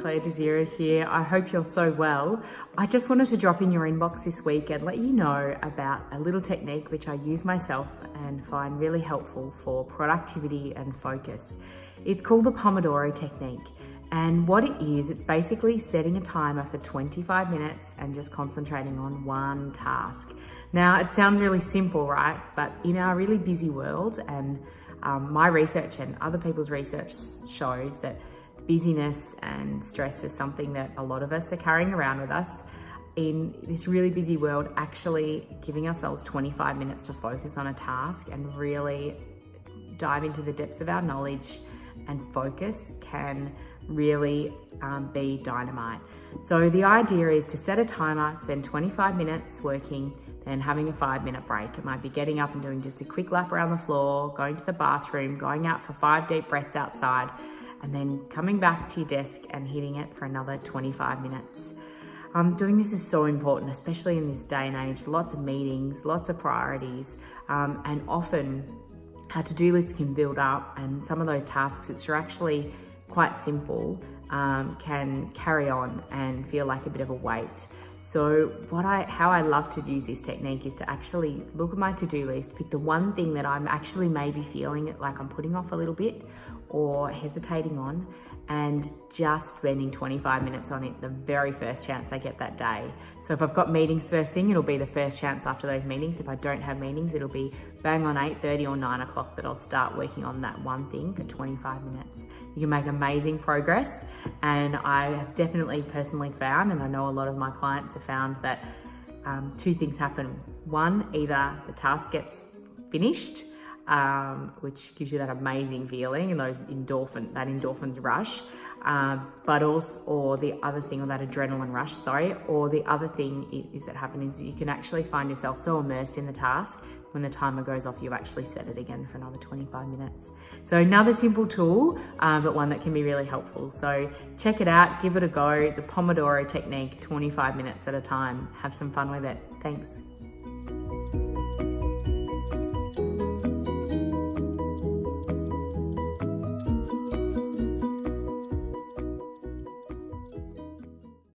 Claire Desira here. I hope you're so well. I just wanted to drop in your inbox this week and let you know about a little technique which I use myself and find really helpful for productivity and focus. It's called the Pomodoro technique. And what it is, it's basically setting a timer for 25 minutes and just concentrating on one task. Now, it sounds really simple, right? But in our really busy world, and my research and other people's research shows that busyness and stress is something that a lot of us are carrying around with us. In this really busy world, actually giving ourselves 25 minutes to focus on a task and really dive into the depths of our knowledge and focus can really be dynamite. So the idea is to set a timer, spend 25 minutes working, then having a 5-minute break. It might be getting up and doing just a quick lap around the floor, going to the bathroom, going out for 5 deep breaths outside, and then coming back to your desk and hitting it for another 25 minutes. Doing this is so important, especially in this day and age. Lots of meetings, lots of priorities, and often our to-do lists can build up, and some of those tasks which are actually quite simple can carry on and feel like a bit of a weight. So how I love to use this technique is to actually look at my to-do list, pick the one thing that I'm actually maybe feeling like I'm putting off a little bit or hesitating on, and just spending 25 minutes on it the very first chance I get that day. So if I've got meetings first thing, it'll be the first chance after those meetings. If I don't have meetings, it'll be bang on 8:30 or 9 o'clock that I'll start working on that one thing for 25 minutes. You can make amazing progress, and I have definitely personally found, and I know a lot of my clients have found, that 2 things happen. One, either the task gets finished, which gives you that amazing feeling and that endorphins rush, but also, or the other thing, or that adrenaline rush, or the other thing is that happens is you can actually find yourself so immersed in the task, when the timer goes off, you actually set it again for another 25 minutes. So another simple tool, but one that can be really helpful. So check it out, give it a go. The Pomodoro technique, 25 minutes at a time. Have some fun with it. Thanks.